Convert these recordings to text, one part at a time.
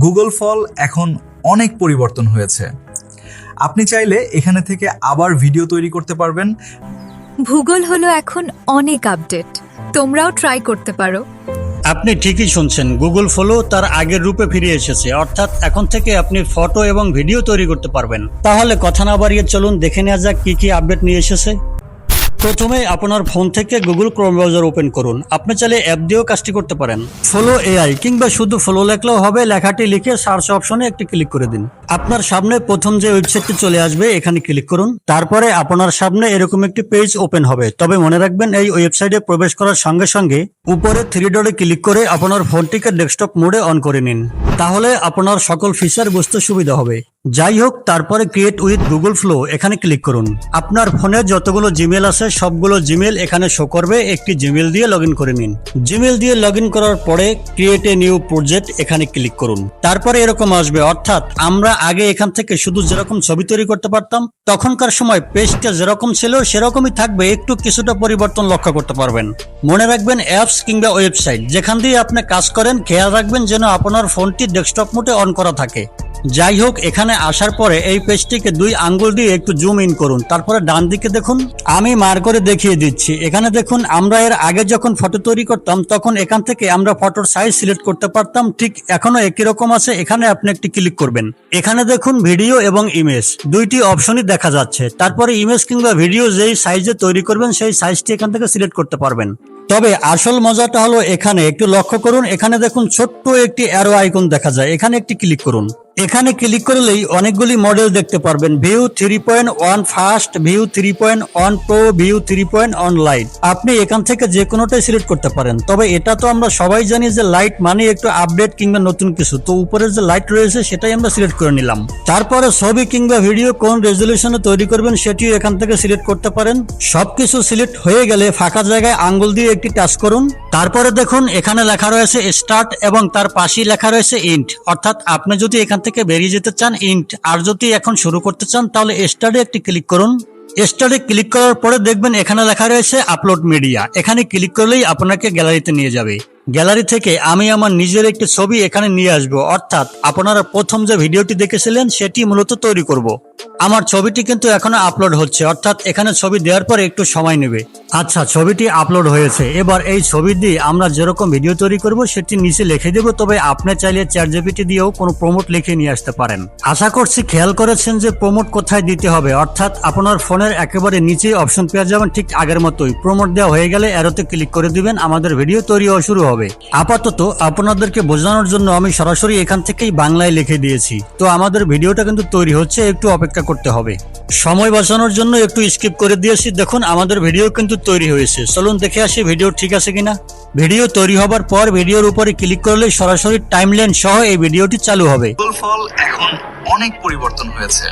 Google ফল এখন অনেক পরিবর্তন হয়েছে। আপনি চাইলে এখানে থেকে আবার ভিডিও তৈরি করতে পারবেন। ভূগোল হলো এখন অনেক আপডেট, তোমরাও ট্রাই করতে পারো। আপনি ঠিকই শুনছেন, গুগল ফলো তার আগের রূপে ফিরে এসেছে, অর্থাৎ এখন থেকে আপনি ফটো এবং ভিডিও তৈরি করতে পারবেন। তাহলে কথা না বাড়িয়ে চলুন দেখে নেওয়া যাক কি কি আপডেট নিয়ে এসেছে। প্রথমে আপনার ফোন থেকে গুগল ক্রোম ব্রাউজার ওপেন করুন। আপনি চাইলে অ্যাপ দিয়েও কাজটি করতে পারেন। ফলো এআই কিংবা শুধু ফলো লেখলেও হবে, লেখাটি লিখে সার্চ অপশনে একটি ক্লিক করে দিন। আপনার সামনে প্রথম যে ওয়েবসাইটটি চলে আসবে এখানে ক্লিক করুন। তারপরে আপনার সামনে এরকম একটি পেজ ওপেন হবে। তবে মনে রাখবেন এই ওয়েবসাইটে প্রবেশ করার সঙ্গে সঙ্গে উপরে 3 ডটে ক্লিক করে আপনার ফোনটিকে ডেস্কটপ মোডে অন করে নিন। তাহলে আপনার সকল ফিচার বুঝতে সুবিধা হবে। যাই হোক, তারপরে ক্রিয়েট উইথ গুগল ফ্লো এখানে ক্লিক করুন। আপনার ফোনে যতগুলো জিমেল আছে সবগুলো জিমেল এখানে শো করবে। একটি জিমেল দিয়ে লগ ইন করে নিন। জিমেল দিয়ে লগ ইন করার পরে ক্রিয়েট এ নিউ প্রজেক্ট এখানে ক্লিক করুন। তারপরে এরকম আসবে, অর্থাৎ আমরা আগে এখান থেকে শুধু যেরকম ছবি তৈরি করতে পারতাম তখনকার সময় পেজটা যেরকম ছিল সেরকমই থাকবে, একটু কিছুটা পরিবর্তন লক্ষ্য করতে পারবেন। মনে রাখবেন অ্যাপস কিংবা ওয়েবসাইট যেখান দিয়ে আপনি কাজ করেন খেয়াল রাখবেন যেন আপনার ফোনটি ডেস্কটপ মোডে অন করা থাকে। যাই হোক, এখানে আসার পরে এই পেজটিকে 2 আঙ্গুল দিয়ে একটু জুম ইন করুন। তারপরে ডান দিকে দেখুন, আমি মার করে দেখিয়ে দিচ্ছি। এখানে দেখুন, আমরা এর আগে যখন ফটো তৈরি করতাম তখন এখান থেকে আমরা ফটোর সাইজ সিলেক্ট করতে পারতাম, ঠিক এখনো একই রকম আছে। এখানে আপনি একটি ক্লিক করবেন। এখানে দেখুন ভিডিও এবং ইমেজ দুইটি অপশনই দেখা যাচ্ছে। তারপরে ইমেজ কিংবা ভিডিও যেই সাইজে তৈরি করবেন সেই সাইজটি এখান থেকে সিলেক্ট করতে পারবেন। তবে আসল মজাটা হলো এখানে একটু লক্ষ্য করুন, এখানে দেখুন ছোট্ট একটি অ্যারো আইকন দেখা যায়। এখানে একটি ক্লিক করুন। এখানে ক্লিক করলেই অনেকগুলি মডেল দেখতে পারবেন। View 3.1 fast, view 3.1 pro, view 3.1 light. আপনি এখান থেকে যে কোনোটাই সিলেক্ট করতে পারেন। তবে এটা তো আমরা সবাই জানি যে লাইট মানে একটু আপডেট কিংবা নতুন কিছু, তো উপরে যে লাইট রয়েছে সেটাই আমরা সিলেক্ট করে নিলাম। তারপরে ছবি কিংবা ভিডিও কোন রেজলিউশনে তৈরি করবেন সেটিও এখান থেকে সিলেক্ট করতে পারেন। সবকিছু সিলেক্ট হয়ে গেলে ফাঁকা জায়গায় আঙ্গুল দিয়ে একটি টাচ করুন। তারপরে দেখুন এখানে লেখা রয়েছে স্টার্ট এবং তার পাশেই লেখা রয়েছে ইন্ট, অর্থাৎ আপনি যদি এখান থেকে বেরিয়ে যেতে চান ইন্ট, আর যদি এখন শুরু করতে চান তাহলে স্টার্টে একটি ক্লিক করুন। স্টার্টে ক্লিক করার পরে দেখবেন এখানে লেখা রয়েছে আপলোড মিডিয়া। এখানে ক্লিক করলেই আপনাকে গ্যালারিতে নিয়ে যাবে। গ্যালারি থেকে আমি আমার নিজের একটি ছবি এখানে নিয়ে আসবো, অর্থাৎ আপনারা প্রথম যে ভিডিওটি দেখেছিলেন সেটি মূলত তৈরি করব। আমার ছবিটি কিন্তু এখনো আপলোড হচ্ছে, অর্থাৎ এখানে ছবি দেওয়ার পরে একটু সময় নেবে। আচ্ছা, ছবিটি আপলোড হয়েছে। এবার এই ছবি দিয়ে আমরা যেরকম ভিডিও তৈরি করব সেটি নিচে লিখে দেব। তবে আপনি চাইলে চ্যাটজিপিটি দিয়েও কোনো প্রমোট লিখে নিয়ে আসতে পারেন। আশা করছি খেয়াল করেছেন যে প্রমোট কোথায় দিতে হবে, অর্থাৎ আপনার ফোনের একেবারে নিচেই অপশন পেয়ে যাবেন ঠিক আগের মতোই। প্রমোট দেওয়া হয়ে গেলে অ্যারোতে ক্লিক করে দিবেন, আমাদের ভিডিও তৈরি হওয়া শুরু হবে। আপাতত আপনাদেরকে বোঝানোর জন্য আমি সরাসরি এখান থেকেই বাংলায় লিখে দিয়েছি। তো আমাদের ভিডিওটা কিন্তু তৈরি হচ্ছে, একটু অপেক্ষা করতে হবে। সময় বাঁচানোর জন্য একটু স্কিপ করে দিয়েছি। দেখুন আমাদের ভিডিও কিন্তু তৈরি হয়েছে। চলুন দেখে আসি ভিডিও ঠিক আছে কিনা। ভিডিও তৈরি হবার পর ভিডিওর উপরে ক্লিক করলে সরাসরি টাইমলাইন সহ এই ভিডিওটি চালু হবে। গুগল ফল এখন অনেক পরিবর্তন হয়েছে।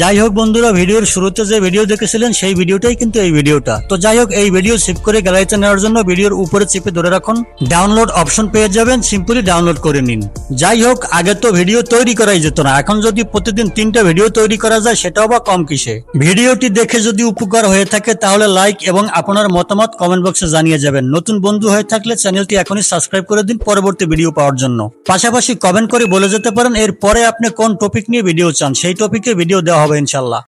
যাই হোক বন্ধুরা, ভিডিওর শুরুতে যে ভিডিও দেখেছিলেন সেই ভিডিওটাই কিন্তু এই ভিডিওটা। তো যাই হোক, এই ভিডিও সেভ করে গ্যালারিতে নেওয়ার জন্য ভিডিওর উপরে চেপে ধরে রাখুন, ডাউনলোড অপশন পেয়ে যাবেন, সিম্পলি ডাউনলোড করে নিন। যাই হোক, আগে তো ভিডিও তৈরি করাই যেত না, এখন যদি প্রতিদিন 3টা ভিডিও তৈরি করা যায় সেটাও বা কম কিসে। ভিডিওটি দেখে যদি উপকার হয়ে থাকে তাহলে লাইক এবং আপনার মতামত কমেন্ট বক্সে জানিয়ে যাবেন। নতুন বন্ধু হয়ে থাকলে চ্যানেলটি এখনই সাবস্ক্রাইব করে দিন পরবর্তী ভিডিও পাওয়ার জন্য। পাশাপাশি কমেন্ট করে বলে যেতে পারেন এর পরে আপনি কোন টপিক নিয়ে ভিডিও চান, সেই টপিকে ভিডিও দেওয়া হবে ইনশাল্লাহ।